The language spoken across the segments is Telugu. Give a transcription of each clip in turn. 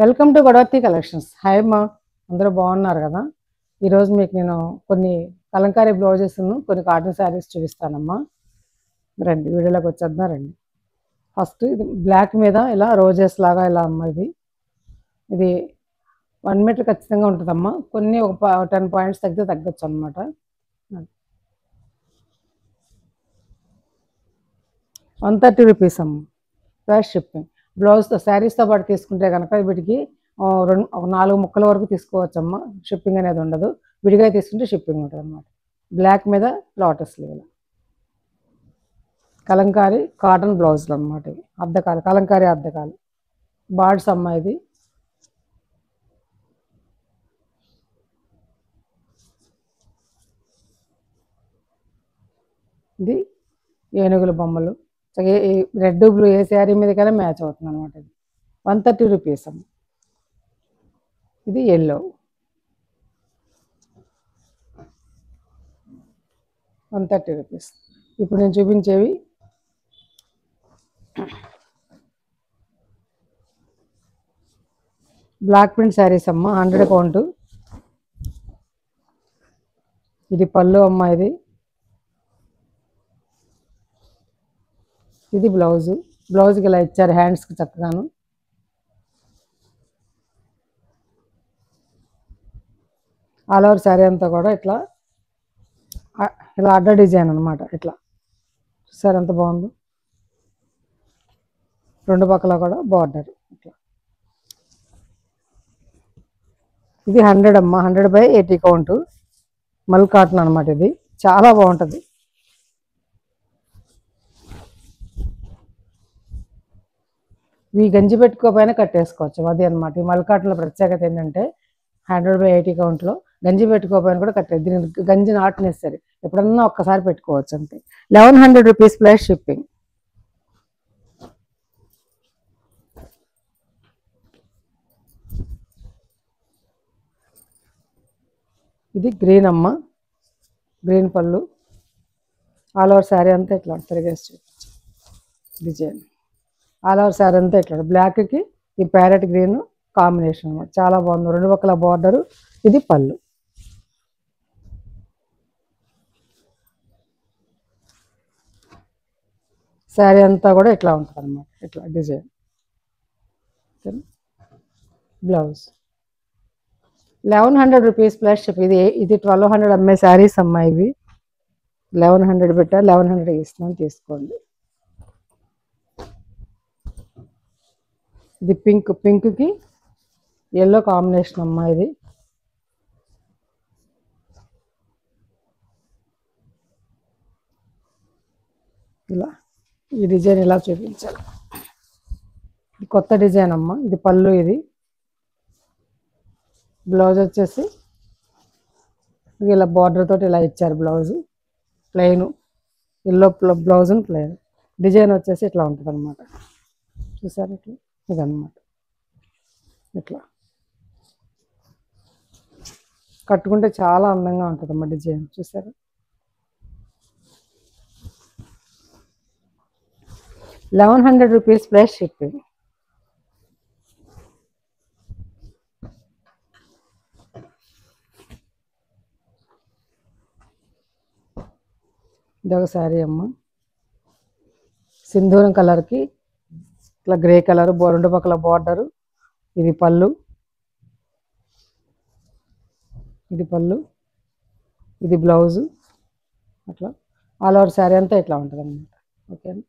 Welcome to Godavarthi collections. Hi అమ్మా, అందరూ బాగున్నారు కదా? ఈరోజు మీకు నేను కొన్ని కలంకారీ బ్లౌజెస్ కొన్ని కాటన్ శారీస్ చూపిస్తానమ్మా. రండి వీడియోలోకి వచ్చేద్దాం రండి. ఫస్ట్ ఇది బ్లాక్ మీద ఇలా రోజెస్ లాగా ఇలా అమ్మ. ఇది 1 మీటర్ ఖచ్చితంగా ఉంటుందమ్మా. కొన్ని ఒక 10 పాయింట్స్ తగ్గొచ్చు అనమాట. 130 రూపీస్ అమ్మ, ఫ్లాష్ షిప్పింగ్. బ్లౌజ్తో శారీస్తో పాటు తీసుకుంటే కనుక వీటికి 4 ముక్కల వరకు తీసుకోవచ్చమ్మా. షిప్పింగ్ అనేది ఉండదు. విడిగా తీసుకుంటే షిప్పింగ్ ఉంటుంది అన్నమాట. బ్లాక్ మీద లోటస్ లీవ్లు, కలంకారీ కాటన్ బ్లౌజులు అన్నమాట. ఇవి అద్దకాలు, కలంకారీ అద్దకాలు. బార్డ్స్ అమ్మ. ఇది ఏనుగుల బొమ్మలు. రెడ్ బ్లూ ఏ శారీ మీదకైనా మ్యాచ్ అవుతుంది అనమాట. ఇది 130 రూపీస్ అమ్మ. ఇది ఎల్లో, 130 రూపీస్. ఇప్పుడు నేను చూపించేవి బ్లాక్ ప్రింట్ శారీస్ అమ్మ, 100 కౌంట్. ఇది పళ్ళు అమ్మ. ఇది బ్లౌజ్కి ఇలా ఇచ్చారు హ్యాండ్స్కి చక్కగాను. ఆల్ ఓవర్ శారీ అంతా కూడా ఇట్లా అడ్డ డిజైన్ అనమాట. ఇట్లా చూసారు ఎంత బాగుందో. 2 పక్కల కూడా బార్డర్ ఇట్లా. ఇది 100 అమ్మ, 100/80 కౌంట్. మల్ కాటన్ అనమాట. ఇది చాలా బాగుంటుంది. ఇవి గంజి పెట్టుకోపోయినా కట్టేసుకోవచ్చు. అది అనమాట. ఈ మల్ కాటన్లో ప్రత్యేకత ఏంటంటే 100/80 కౌంట్లో గంజి పెట్టుకోపోయినా కూడా కట్టేది. దీనికి గంజి నాట్ నెసరీ, ఎప్పుడన్నా ఒక్కసారి పెట్టుకోవచ్చు అంతే. 1100 రూపీస్ ప్లస్ షిప్పింగ్. ఇది గ్రీన్ అమ్మ, గ్రీన్ పళ్ళు. ఆల్ ఓవర్ శారీ అంతా ఇట్లా తిరిగేసి చూపించు డిజైన్. ఆల్ ఓవర్ శారీ అంతా ఇట్లా బ్లాక్కి ఈ ప్యారెట్ గ్రీన్ కాంబినేషన్ అనమాట. చాలా బాగుంది. 2 పక్కల బార్డరు. ఇది పళ్ళు. శారీ అంతా కూడా ఇట్లా ఉంటుంది అనమాట. ఇట్లా design. Blouse 1100 rupees plus ship. ఇది 1200 అమ్మే శారీస్ అమ్మా. ఇవి 1100 పెట్టా, 1100 ఇస్తున్నాను, తీసుకోండి. ఇది పింక్కి ఎల్లో కాంబినేషన్ అమ్మా. ఇది ఇలా ఈ డిజైన్ ఇలా చూపించాలి. ఇది కొత్త డిజైన్ అమ్మ. ఇది పళ్ళు. ఇది బ్లౌజ్ వచ్చేసి ఇలా బార్డర్ తోటి ఇలా ఇచ్చారు. Blouse plain, yellow blouse plain. Design వచ్చేసి ఇట్లా ఉంటుంది అనమాట. చూసారు ఇట్లా. ఇదన్నమాట. ఇట్లా కట్టుకుంటే చాలా అందంగా ఉంటుందమ్మా డిజైన్. చూసారు. 1100 రూపీస్ ప్లస్ షిప్పింగ్. ఇదొక శారీ అమ్మ. సింధూరం కలర్కి ఇట్లా గ్రే కలర్, 2 పక్కల బార్డరు. ఇది పళ్ళు. ఇది పళ్ళు, ఇది బ్లౌజు. అట్లా ఆల్ ఓవర్ శారీ అంతా ఇట్లా ఉంటుంది అన్నమాట. ఓకేనా?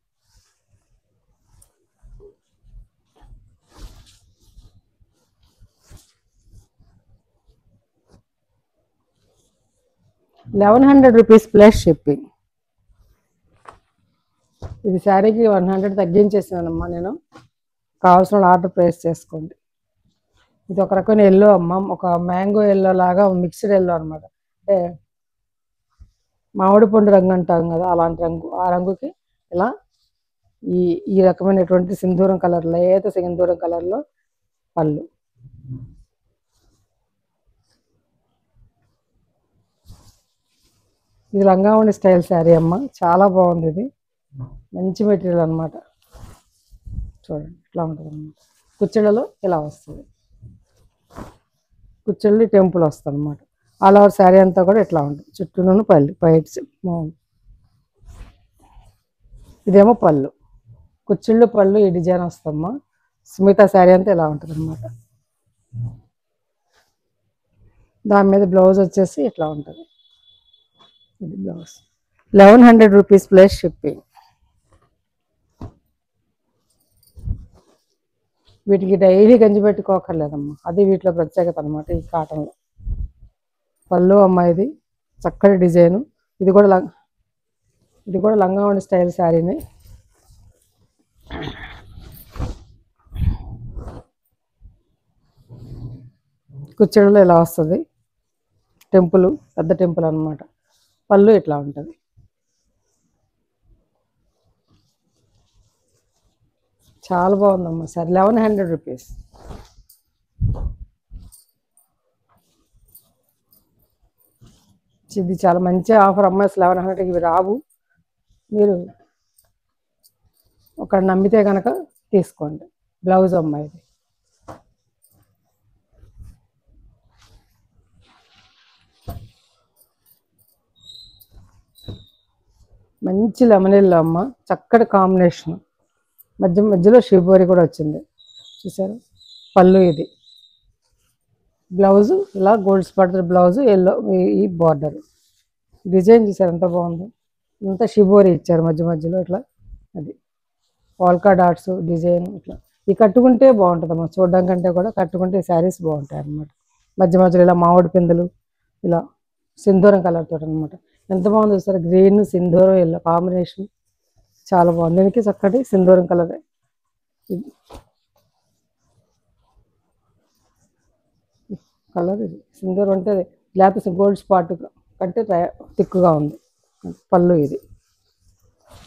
₹1100 ప్లస్ షిప్పింగ్. ఇది శారీకి 100 తగ్గించేసానమ్మా నేను. కావాల్సిన ఆర్డర్ ప్లేస్ చేసుకోండి. ఇది ఒక రకమైన ఎల్లో అమ్మ, ఒక మ్యాంగో ఎల్లో లాగా మిక్స్డ్ ఎల్లో అనమాట. అంటే మామిడి పండు రంగు అంటాం కదా, అలాంటి రంగు. ఆ రంగుకి ఇలా ఈ రకమైనటువంటి సింధూరం కలర్, లేత సింధూరం కలర్లో పళ్ళు. ఇది లంగావణి స్టైల్ శారీ అమ్మ. చాలా బాగుంది. ఇది మంచి మెటీరియల్ అనమాట. చూడండి ఇట్లా ఉంటుంది అన్నమాట. కుచ్చెళ్ళలో ఇలా వస్తుంది. కుచ్చిళ్ళు టెంపుల్ వస్తుంది అనమాట. ఆల్ ఓవర్ శారీ అంతా కూడా ఇట్లా ఉంటుంది. చుట్టూను పళ్ళు పైట్స్. ఇదేమో పళ్ళు, కుచ్చిళ్ళు పళ్ళు ఈ డిజైన్ వస్తుందమ్మా. మిగతా శారీ అంతా ఇలా ఉంటుంది అనమాట. దాని మీద బ్లౌజ్ వచ్చేసి ఇట్లా ఉంటుంది. ఇది బ్లౌజ్. 1100 rupees plus shipping. వీటికి డైలీ గంజి పెట్టుకోకర్లేదమ్మా, అది వీటిలో ప్రత్యేకత అనమాట. ఈ కాటన్లో పళ్ళు అమ్మాయిది చక్కటి డిజైను. ఇది కూడా లంగావోణి స్టైల్ శారీని. కుచ్చెడలో ఇలా వస్తుంది. టెంపుల్ పెద్ద టెంపుల్ అనమాట. పళ్ళు ఇట్లా ఉంటుంది. చాలా బాగుందమ్మా సార్. 1100 రూపీస్. ఇది చాలా మంచి ఆఫర్ అమ్మాయి. 1100కి ఇవి రావు. మీరు ఒక నమ్మితే కనుక తీసుకోండి. బ్లౌజ్ అమ్మాయిది. మంచి లెమన్ ఎల్లో అమ్మ, చక్కటి కాంబినేషన్. మధ్యలో షిబోరి కూడా వచ్చింది చూసారు. పళ్ళు ఇది. బ్లౌజు ఇలా గోల్డ్ స్పాట్ బ్లౌజు, ఎల్లో ఈ బార్డర్ డిజైన్ చూసారు ఎంత బాగుందో. ఇంత షిబోరి ఇచ్చారు మధ్యలో ఇట్లా. అది పాల్కా డాట్స్ డిజైన్ ఇట్లా. ఈ కట్టుకుంటే బాగుంటుందమ్మా, చూడడం కంటే కూడా కట్టుకుంటే ఈ శారీస్ బాగుంటాయి అన్నమాట. మధ్యలో ఇలా మామిడి పిందెలు ఇలా సింధూరం కలర్ తోటి అనమాట. ఎంత బాగుంది చూసారు. గ్రీన్ సింధూరం ఎల్లో కాంబినేషన్ చాలా బాగుంది. దీనికి చక్కటి సింధూరం కలర్. కలర్ ఇది సింధూరం అంటే లేకపోతే గోల్డ్ స్పాట్ కంటే థిక్గా ఉంది. పళ్ళు ఇది.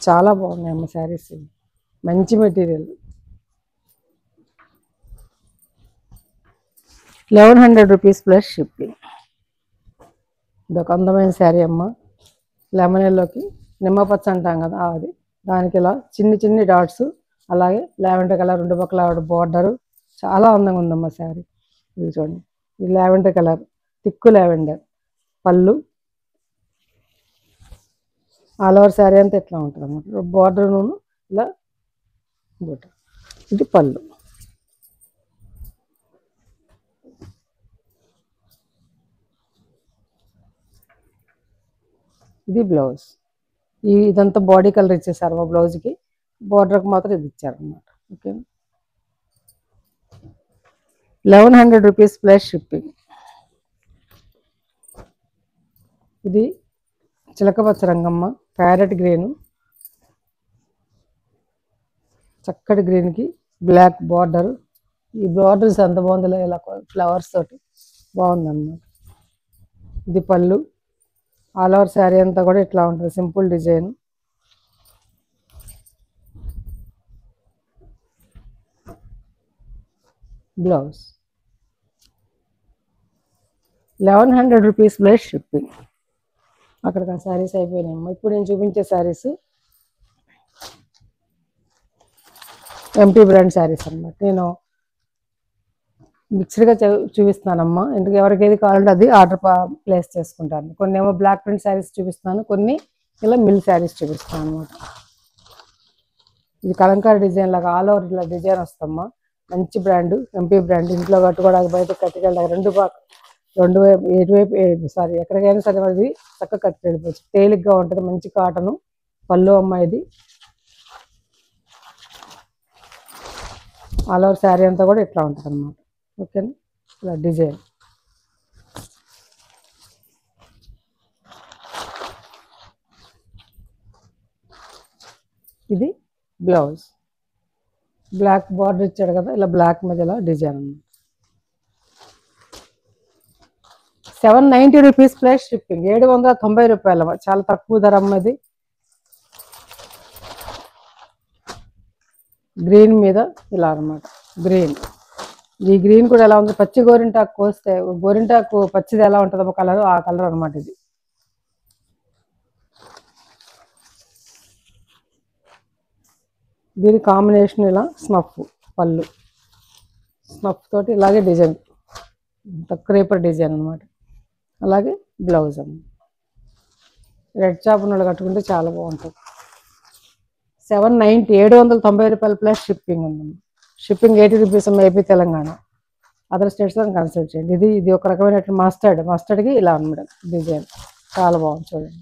చాలా బాగున్నాయి అమ్మ శారీస్. మంచి మెటీరియల్. 1100 rupees plus shipping. ఇదొక అందమైన శారీ అమ్మ. లెమన్ ఎల్లోకి నిమ్మపచ్చ అంటాం కదా, అది దానికి ఇలా చిన్ని డాట్స్, అలాగే లావెండర్ కలర్ రెండు పక్కల బార్డరు. చాలా అందంగా ఉందమ్మా శారీ. ఇది చూడండి, ఇది లావెండర్ కలర్, థిక్కు లావెండర్. పళ్ళు ఆల్ ఓవర్ శారీ అంతా ఎట్లా ఉంటుంది అన్నమాట. బార్డర్ ఇలా బుట్ట. ఇది పళ్ళు. ఇది బ్లౌజ్. ఇదంతా బాడీ కలర్ ఇచ్చేసారు మా బ్లౌజ్కి. బార్డర్కి మాత్రం ఇది ఇచ్చారనమాట. Okay, 1100 rupees plus shipping. ఇది చిలకపచ్చ రంగమ్మ, ప్యారెట్ గ్రీను, చక్కటి గ్రీన్కి బ్లాక్ బార్డర్. ఈ బార్డర్స్ ఎంత బాగుందో, ఇలా ఫ్లవర్స్ తోటి బాగుందన్నమాట. ఇది పళ్ళు. ఆల్ ఓవర్ శారీ అంతా కూడా ఇట్లా ఉంటుంది, simple design. Blouse 1100 rupees plus shipping. అక్కడికి ఆ శారీస్ అయిపోయినాయమ్మా. ఇప్పుడు నేను చూపించే శారీస్ ఎంపీ బ్రాండ్ శారీస్ అన్నమాట. నేను మిక్స్డ్గా చూపిస్తానమ్మా. ఎందుకు ఎవరికి ఏది కావాలంటే అది ఆర్డర్ ప్లేస్ చేసుకుంటాను. కొన్ని ఏమో బ్లాక్ ప్రింట్ శారీస్ చూపిస్తాను, కొన్ని ఇలా మిల్ శారీస్ చూపిస్తాను అనమాట. ఇది కలంకారీ డిజైన్ లాగా ఆల్ ఓవర్ ఇలా డిజైన్ వస్తామ్మా. మంచి బ్రాండ్, ఎంపీ బ్రాండ్. ఇంట్లో కట్టుకోవడానికి, బయట కట్టుకెళ్ళడానికి రెండు వైపు ఎటువైపు సారీ ఎక్కడికైనా సరే అది చక్కగా కట్టి వెళ్ళిపోవచ్చు. తేలిగ్గా ఉంటుంది, మంచి కాటను. పళ్ళు అమ్మాయిది. ఆల్ ఓవర్ శారీ అంతా కూడా ఇట్లా ఉంటుంది అన్నమాట. ఓకేనా, ఇలా డిజైన్. ఇది బ్లౌజ్. బ్లాక్ బార్డర్ ఇచ్చాడు కదా, ఇలా బ్లాక్ మీద ఇలా డిజైన్ అన్నమాట. 790 రూపీస్ ప్లస్ షిప్పింగ్. 790 రూపాయలు. చాలా తక్కువ ధర అమ్మది. గ్రీన్ మీద ఇలా అనమాట. గ్రీన్. ఈ గ్రీన్ కూడా ఎలా ఉంది, పచ్చి గోరింటాకు కోస్తే గోరింటాకు పచ్చిది ఎలా ఉంటుందో కలర్, ఆ కలర్ అనమాట ఇది. దీని కాంబినేషన్ ఇలా స్నఫ్. పళ్ళు స్నఫ్ తోటి ఇలాగే డిజైన్ క్రేపర్ డిజైన్ అనమాట. అలాగే బ్లౌజ్ అమ్మ. రెడ్ చాప్ ఉన్న వాళ్ళు కట్టుకుంటే చాలా బాగుంటుంది. 790 790 ప్లస్ షిప్పింగ్ ఉందమ్మా. షిప్పింగ్ 80 రూపీస్ అమ్మ, ఏపీ తెలంగాణ. అదర్ స్టేట్స్లో కన్సల్ట్ చేయండి. ఇది ఒక రకమైన మస్టర్డ్కి ఇలా అనమాట డిజైన్. చాలా బాగుంది చూడండి.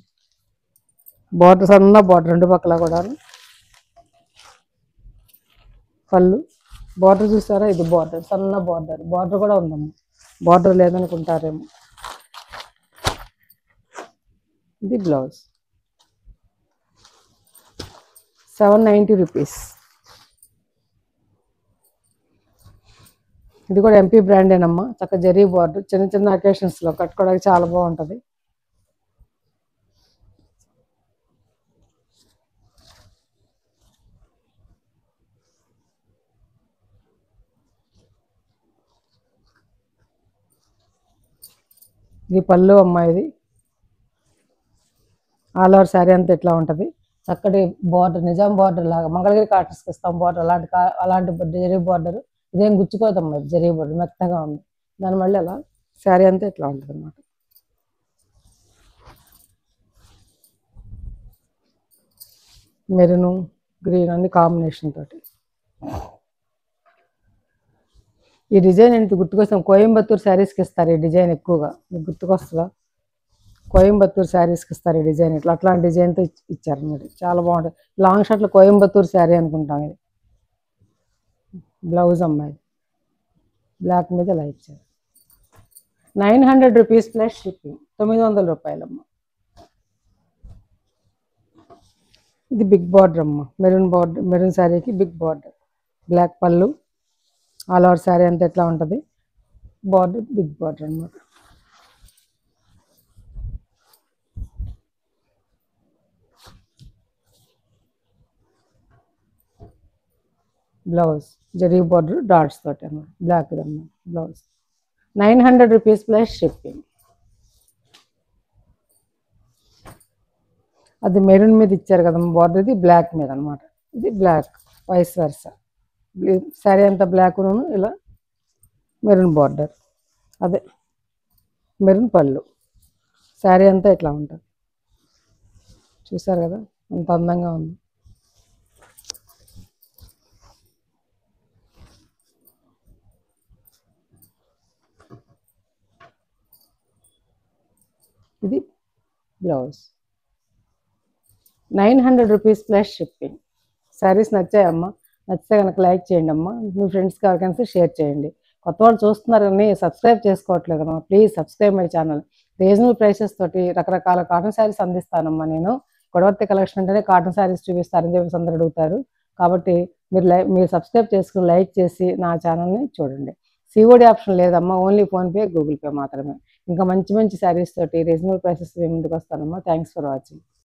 బార్డర్ సన్న బార్డర్ రెండు పక్కల కూడా. పళ్ళు బార్డర్ చూసారా, ఇది బార్డర్ సన్న బార్డర్ కూడా ఉందమ్మా. బార్డర్ లేదనుకుంటారేమో. ఇది బ్లౌజ్ 790 రూపీస్. ఇది కూడా ఎంపీ బ్రాండేనమ్మా. చక్కగా జరీ బార్డర్, చిన్న చిన్న అకేషన్స్లో కట్టుకోవడానికి చాలా బాగుంటుంది. ఇది పళ్ళు అమ్మా. ఇది ఆల్ ఓవర్ శారీ అంతా ఇట్లా ఉంటుంది. చక్కటి బార్డర్, నిజాం బార్డర్ లాగా మంగళగిరి కాటన్స్కి ఇస్తాం బార్డర్, అలాంటి జరీ బార్డర్. ఇదేం గుచ్చుకోదమ్మా, జరీ బార్డర్ మెత్తగా ఉంది. దానివల్ల అలా శారీ అంతా ఇట్లా ఉంటుంది అన్నమాట. మెరూన్ గ్రీన్ అన్ని కాంబినేషన్ తోటి. ఈ డిజైన్ ఏంటి గుర్తుకొస్తాం, కోయంబత్తూర్ శారీస్కి ఇస్తారు ఈ డిజైన్ ఎక్కువగా. మీకు గుర్తుకొస్తుందా? కోయంబత్తూర్ శారీస్కి ఇస్తారు ఈ డిజైన్. అట్లాంటి డిజైన్తో ఇచ్చారు మీరు. చాలా బాగుంటుంది. లాంగ్ షర్ట్లో కోయంబత్తూర్ శారీ అనుకుంటాం. ఇది బ్లౌజ్ అమ్మాయి బ్లాక్ మీద ఇలా ఇచ్చారు. 900 రూపీస్ ప్లస్ షిప్పింగ్. 900 రూపాయలమ్మ. ఇది బిగ్ బార్డర్ అమ్మ. మెరూన్ శారీకి బిగ్ బార్డర్, బ్లాక్ పళ్ళు, ఆల్ ఓవర్ శారీ అంతా ఎట్లా ఉంటుంది. బార్డర్ బిగ్ బార్డర్ అన్నమాట. బ్లౌజ్ జరీ బార్డర్ డాట్స్ తోటి అన్నమాట, బ్లాక్ అన్నమాట బ్లౌజ్. 900 rupees plus shipping. అది మెరూన్ మీద ఇచ్చారు కదమ్మా బార్డర్, ఇది బ్లాక్ మీద అనమాట. ఇది బ్లాక్ వైస్ వర్సా. శారీ అంతా బ్లాక్ ఇలా మెరూన్ బార్డర్, అదే మెరూన్ పళ్ళు. శారీ అంతా ఇట్లా ఉంటుంది. చూసారు కదా అంత అందంగా ఉంది. ఇది blouse. 900 rupees plus shipping. Saris నచ్చాయమ్మా? నచ్చితే కనుక లైక్ చేయండి అమ్మా. మీ ఫ్రెండ్స్కి ఎవరికైనా షేర్ చేయండి. కొత్త వాళ్ళు చూస్తున్నారని సబ్స్క్రైబ్ చేసుకోవట్లేదమ్మా. Please subscribe my channel. Reasonable prices తోటి రకరకాల కాటన్ శారీస్ అందిస్తానమ్మా నేను. గొడవర్తి కలెక్షన్ అంటేనే కాటన్ శారీస్ చూపిస్తారని చెప్పేసి అందరూ అడుగుతారు. కాబట్టి మీరు సబ్స్క్రైబ్ చేసుకుని లైక్ చేసి నా ఛానల్ని చూడండి. సిఓడి ఆప్షన్ లేదమ్మా, ఓన్లీ ఫోన్పే, గూగుల్ పే మాత్రమే. ఇంకా మంచి మంచి శారీస్ తోటి రీజనబుల్ ప్రైసెస్ ముందుకు వస్తానమ్మా. Thanks for watching.